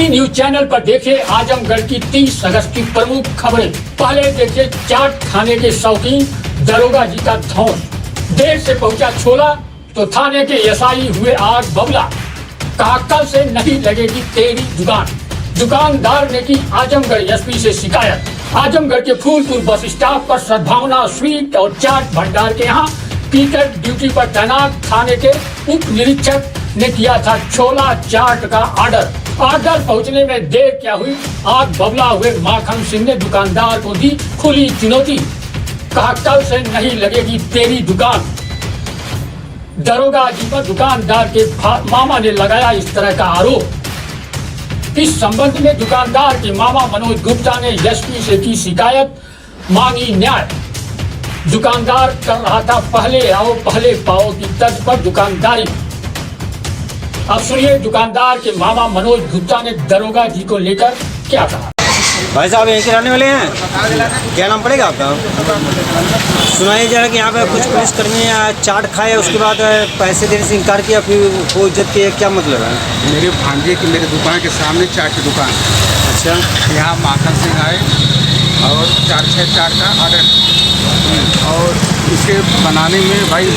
News channel पर देखिए आजमगढ़ की 30 अगस्त की प्रमुख खबरें। पहले देखिए चाट खाने के शौकीन दरोगा जी का धौंस। देर से पहुंचा छोला तो थाने के एसआई हुए आग बबला। कहा कल से नहीं लगेगी तेरी दुकान। दुकानदार ने की आजमगढ़ एसपी से शिकायत। आजमगढ़ के फूलपुर बस स्टॉप पर सद्भावना स्वीट और चाट भंडार के यहाँ पिकेट ड्यूटी पर तैनात थाने के उप निरीक्षक ने किया था छोला चाट का ऑर्डर पहुंचने में देर क्या हुई। आग बबला हुए माखन सिंह ने दुकानदार को दी खुली चुनौती। कहा कल से नहीं लगेगी तेरी दुकान। दरोगा जी पर दुकानदार के मामा ने लगाया इस तरह का आरोप। इस संबंध में दुकानदार के मामा मनोज गुप्ता ने एसपी से की शिकायत, मांगी न्याय। दुकानदार कर रहा था पहले आओ पहले पाओ की तर्ज पर दुकानदारी। अब सुनिए दुकानदार के मामा मनोज गुप्ता ने दरोगा जी को लेकर क्या कहा। भाई साहब यहीं के रहने वाले हैं, क्या नाम पड़ेगा आपका? सुनाइए जरा कि यहाँ पे कुछ पुलिसकर्मी चाट खाए उसके बाद पैसे देने से इनकार किया, फिर वो इज्जत किया, क्या मतलब है? मेरे भांजे की मेरे दुकान के सामने चाट की दुकान। अच्छा, यहाँ माखन सिंह आए और 4-6 चाट का ऑर्डर और इसे बनाने में भाई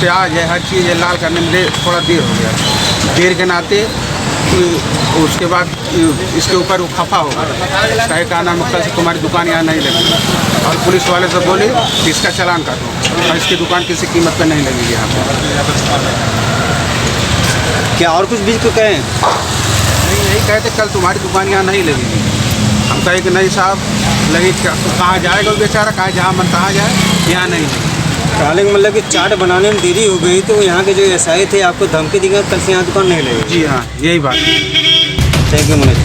प्याज है हर चीज़ है लाल करने में थोड़ा देर हो गया। देर के नाते उसके बाद इसके ऊपर वो खफा हो गया। कहे का नाम कल से तुम्हारी दुकान यहाँ नहीं लगेगी और पुलिस वाले से बोले कि इसका चालान काटो और इसकी दुकान किसी कीमत पर नहीं लगेगी यहाँ पर। क्या और कुछ बीच को कहें? नहीं, यही कहते कल तुम्हारी दुकान यहाँ नहीं लगेगी। हम कहे कि नहीं साहब लगे कहाँ जाएगा वो बेचारा, कहाँ जहाँ मन तहाँ जाए, यहाँ नहीं है। कहने का मतलब कि चाट बनाने में देरी हो गई तो यहाँ के जो एसआई थे आपको धमकी दी गई कल से यहाँ दुकान नहीं लगेगी? जी हाँ, यही बात। Thank you Manoj.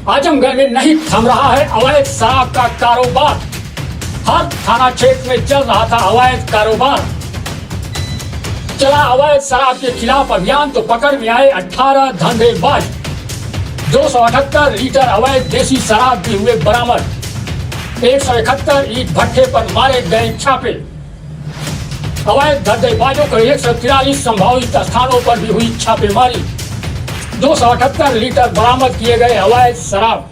आजमगढ़ में नहीं थम रहा है अवैध शराब का कारोबार। हर थाना क्षेत्र में चल रहा था अवैध कारोबार। चला अवैध शराब के खिलाफ अभियान तो पकड़ में आए 18 धंधेबाज। 278 लीटर अवैध देसी शराब भी हुए बरामद। 171 ईंट भट्ठे पर मारे गए छापे। अवैध धंधेबाजों को 143 संभावित स्थानों पर भी हुई छापेमारी। 278 लीटर बरामद किए गए अवैध शराब।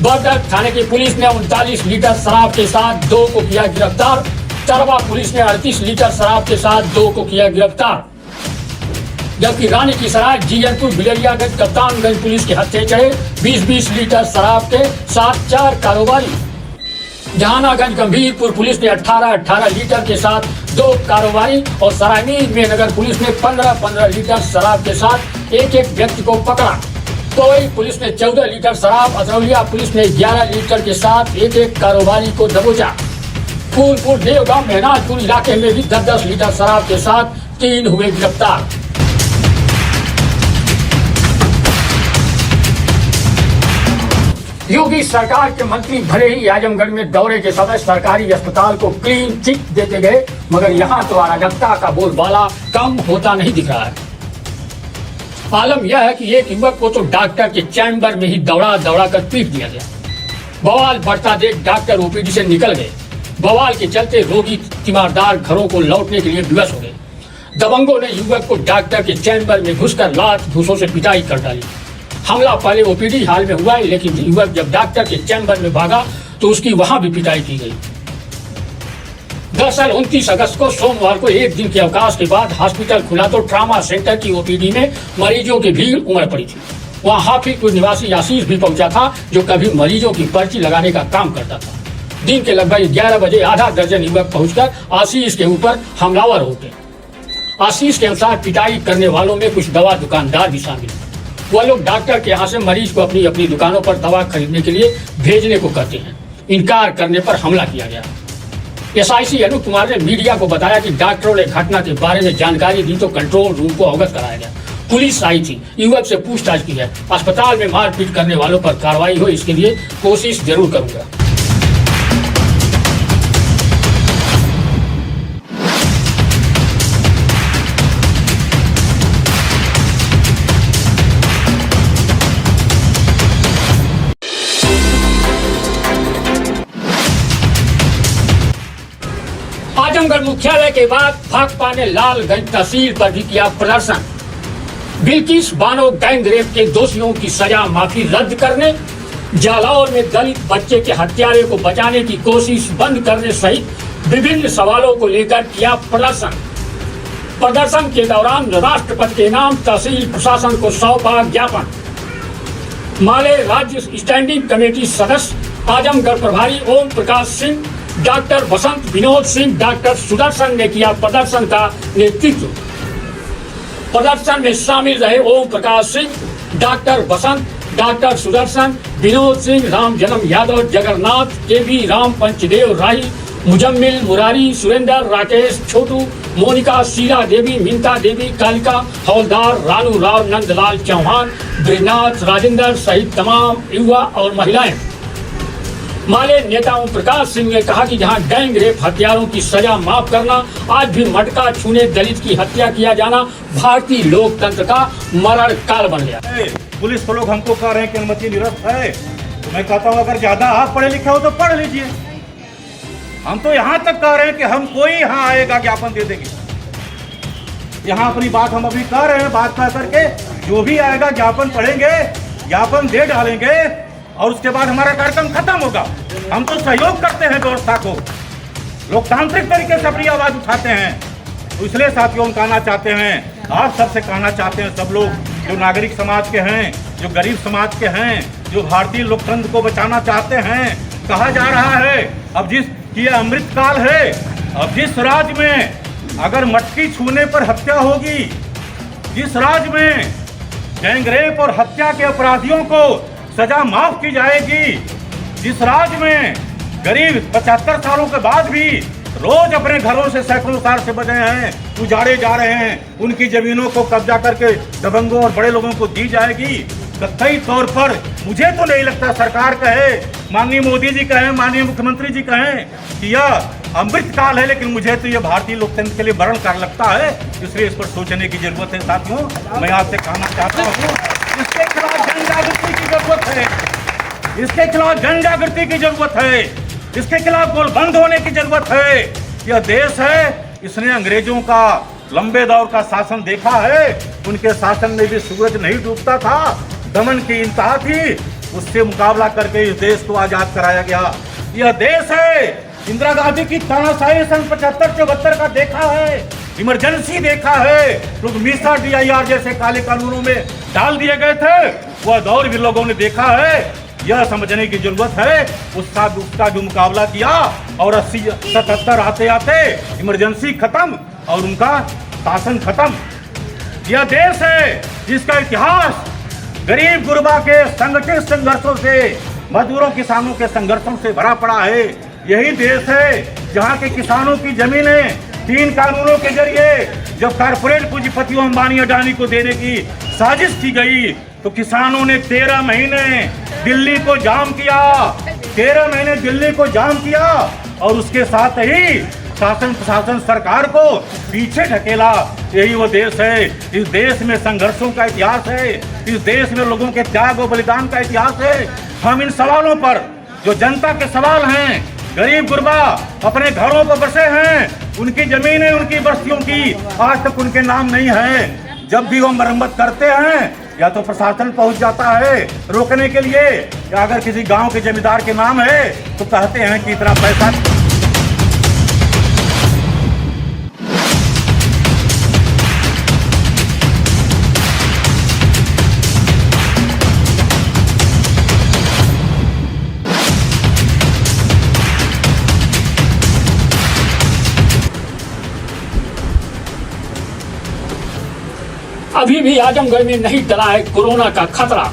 बरगढ़ थाने की पुलिस ने 39 लीटर शराब के साथ 2 को किया गिरफ्तार। चरवा पुलिस ने 38 लीटर शराब के साथ 2 को किया गिरफ्तार। जबकि रानी की सराय, जीयनपुर, बिलरियागंज, कप्तानगंज पुलिस के हत्थे चढ़े 20-20 लीटर शराब के साथ 4 कारोबारी। जहानागंज गंभीरपुर पुलिस ने 18-18 लीटर के साथ 2 कारोबारी और सरायमीर में नगर पुलिस ने 15-15 लीटर शराब के साथ एक व्यक्ति को पकड़ा। तो वही पुलिस ने 14 लीटर शराब, अतरौलिया पुलिस ने 11 लीटर के साथ एक कारोबारी को दबोचा। फूलपुर, देवगांव, मेहनाजपुर इलाके में भी 10-10 लीटर शराब के साथ 3 हुए गिरफ्तार। योगी सरकार के मंत्री भले ही आजमगढ़ में दौरे के समय सरकारी अस्पताल को क्लीन चिट देते गए, मगर यहाँ तो अराजकता का बोलबाला कम होता नहीं दिख रहा है। आलम यह है कि एक युवक को तो डॉक्टर के चैम्बर में ही दौड़ा कर पीट दिया गया। बवाल बढ़ता देख डॉक्टर ओपीडी से निकल गए। बवाल के चलते रोगी तीमारदार घरों को लौटने के लिए विवश हो गए। दबंगों ने युवक को डॉक्टर के चैम्बर में घुसकर लात घूसों से पिटाई कर डाली। हमला पहले ओपीडी हाल में हुआ है, लेकिन युवक जब डॉक्टर के चैम्बर में भागा तो उसकी वहां भी पिटाई की गई। दरअसल 29 अगस्त को सोमवार को एक दिन के अवकाश के बाद हॉस्पिटल खुला तो ट्रामा सेंटर की ओपीडी में मरीजों की भीड़ उमड़ पड़ी थी। वहां हाफिजपुर निवासी आशीष भी पहुंचा था, जो कभी मरीजों की पर्ची लगाने का काम करता था। दिन के लगभग 11 बजे आधा दर्जन युवक पहुंचकर आशीष के ऊपर हमलावर हो गए। आशीष के अनुसार पिटाई करने वालों में कुछ दवा दुकानदार भी शामिल। वह लोग डॉक्टर के यहाँ से मरीज को अपनी अपनी दुकानों पर दवा खरीदने के लिए भेजने को कहते हैं। इनकार करने पर हमला किया गया। एसआईसी अनूप कुमार ने मीडिया को बताया कि डॉक्टरों ने घटना के बारे में जानकारी दी तो कंट्रोल रूम को अवगत कराया गया। पुलिस आई थी, युवक से पूछताछ की है। अस्पताल में मारपीट करने वालों पर कार्रवाई हो, इसके लिए कोशिश जरूर करूंगा। आजमगढ़ नगर मुख्यालय के बाद भाकपा ने लालगंज तहसील पर भी किया प्रदर्शन। बिल्किस बानो गैंग रेप के दोषियों की सजा माफी रद्द करने, जालौर में दलित बच्चे के हत्यारे को बचाने की कोशिश बंद करने सहित विभिन्न सवालों को लेकर किया प्रदर्शन। प्रदर्शन के दौरान राष्ट्रपति के नाम तहसील प्रशासन को सौंपा ज्ञापन। माले राज्य स्टैंडिंग कमेटी सदस्य आजमगढ़ प्रभारी ओम प्रकाश सिंह, डॉक्टर बसंत विनोद सिंह, डॉक्टर सुदर्शन ने किया प्रदर्शन का नेतृत्व। प्रदर्शन में शामिल रहे ओम प्रकाश सिंह, डॉक्टर बसंत, डॉक्टर सुदर्शन, विनोद सिंह, राम जन्म यादव, जगन्नाथ, केवी राम, पंचदेव राही, मुजम्मिल, मुरारी, सुरेंद्र, राकेश, छोटू, मोनिका, शीला देवी, मिंता देवी, कालिका, हौलदार, रानू राव, नंदलाल चौहान, ब्रजनाथ, राजेंद्र सहित तमाम युवा और महिलाएं। माले नेता ओम प्रकाश सिंह ने कहा कि जहां गैंग रेप हत्यारों की सजा माफ करना, आज भी मटका छूने दलित की हत्या किया जाना भारतीय लोकतंत्र का मरण काल बन गया। पुलिस को लोग हमको कह रहे हैं कि अनुमति निरस्त है, तो मैं कहता हूँ अगर ज्यादा आप पढ़े लिखे हो तो पढ़ लीजिए। हम तो यहाँ तक कह रहे हैं कि हम कोई यहाँ आएगा ज्ञापन दे देंगे। यहाँ अपनी बात हम अभी कह रहे हैं, बात कह करके जो भी आएगा ज्ञापन पढ़ेंगे, ज्ञापन दे डालेंगे और उसके बाद हमारा कार्यक्रम खत्म होगा। हम तो सहयोग करते हैं व्यवस्था को, लोकतांत्रिक तरीके से अपनी आवाज उठाते हैं। तो इसलिए साथियों हम कहना चाहते हैं, आप सबसे कहना चाहते हैं, सब लोग जो नागरिक समाज के हैं, जो गरीब समाज के हैं, जो भारतीय लोकतंत्र को बचाना चाहते हैं, कहा जा रहा है अब ये अमृत काल है। अब जिस राज्य में अगर मटकी छूने पर हत्या होगी, जिस राज्य में गैंग रेप और हत्या के अपराधियों को सजा माफ की जाएगी, जिस राज्य में गरीब 75 सालों के बाद भी रोज अपने घरों से सैकड़ों साल से बचे हैं, उजाड़े जा रहे हैं, उनकी जमीनों को कब्जा करके दबंगों और बड़े लोगों को दी जाएगी, कई तौर पर मुझे तो नहीं लगता सरकार कहे, माननीय मोदी जी कहें, माननीय मुख्यमंत्री जी कहें कि यह अमृत काल है, लेकिन मुझे तो यह भारतीय लोकतंत्र के लिए मरण काल लगता है। इसलिए इस पर सोचने की जरूरत है। साथियों मैं आपसे कहना चाहता हूँ, इसके खिलाफ जन जागृति की जरूरत है, इसके खिलाफ जन जागृति की जरूरत है, इसके खिलाफ गोल बंद होने की जरूरत है। यह देश है, इसने अंग्रेजों का लंबे दौर का शासन देखा है, उनके शासन में भी सूरज नहीं डूबता था, दमन की इंतहा थी, उससे मुकाबला करके इस देश को आजाद कराया गया। यह देश है, इंदिरा गांधी की तानाशाही सन 75-74 का देखा है, इमरजेंसी देखा है, लोग मीसा DIR जैसे काले कानूनों में डाल दिए गए थे, वह दौर भी लोगों ने देखा है। यह समझने की जरूरत है उसका जो मुकाबला किया और 80-77 आते आते इमरजेंसी खत्म और उनका शासन खत्म। यह देश है जिसका इतिहास गरीब गुरबा के संगठित संघर्षों से, मजदूरों किसानों के संघर्षों से भरा पड़ा है। यही देश है जहाँ के किसानों की जमीनें 3 कानूनों के जरिए जब कारपोरेट पूंजीपतियों अंबानी अडानी को देने की साजिश की गई, तो किसानों ने 13 महीने दिल्ली को जाम किया, 13 महीने दिल्ली को जाम किया और उसके साथ ही शासन प्रशासन सरकार को पीछे ढकेला। यही वो देश है, इस देश में संघर्षों का इतिहास है, इस देश में लोगों के त्याग और बलिदान का इतिहास है। हम इन सवालों पर जो जनता के सवाल हैं, गरीब गुरबा अपने घरों पर बसे हैं, उनकी जमीनें, उनकी बस्तियों की आज तक उनके नाम नहीं है। जब भी वो मरम्मत करते हैं या तो प्रशासन पहुंच जाता है रोकने के लिए, या अगर किसी गांव के जमींदार के नाम है तो कहते हैं कि इतना पैसा। अभी भी आजमगढ़ में नहीं टला है कोरोना का खतरा।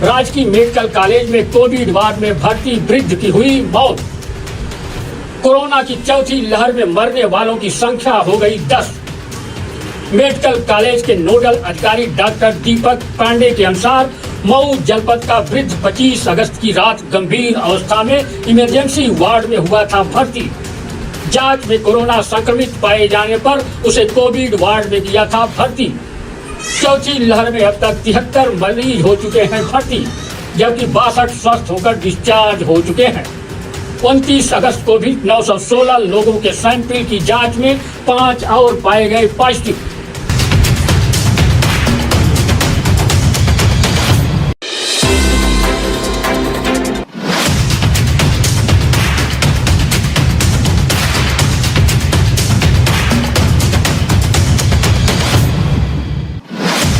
राजकीय मेडिकल कॉलेज में कोविड वार्ड में भर्ती वृद्ध की हुई मौत। कोरोना की चौथी लहर में मरने वालों की संख्या हो गई 10। मेडिकल कॉलेज के नोडल अधिकारी डॉक्टर दीपक पांडे के अनुसार मऊ जनपद का वृद्ध 25 अगस्त की रात गंभीर अवस्था में इमरजेंसी वार्ड में हुआ था भर्ती। जांच में कोरोना संक्रमित पाए जाने पर उसे कोविड वार्ड में किया था भर्ती। चौथी लहर में अब तक 73 मरीज हो चुके हैं भर्ती, जबकि 62 स्वस्थ होकर डिस्चार्ज हो चुके हैं। 29 अगस्त को भी 916 लोगों के सैंपल की जांच में 5 और पाए गए पॉजिटिव।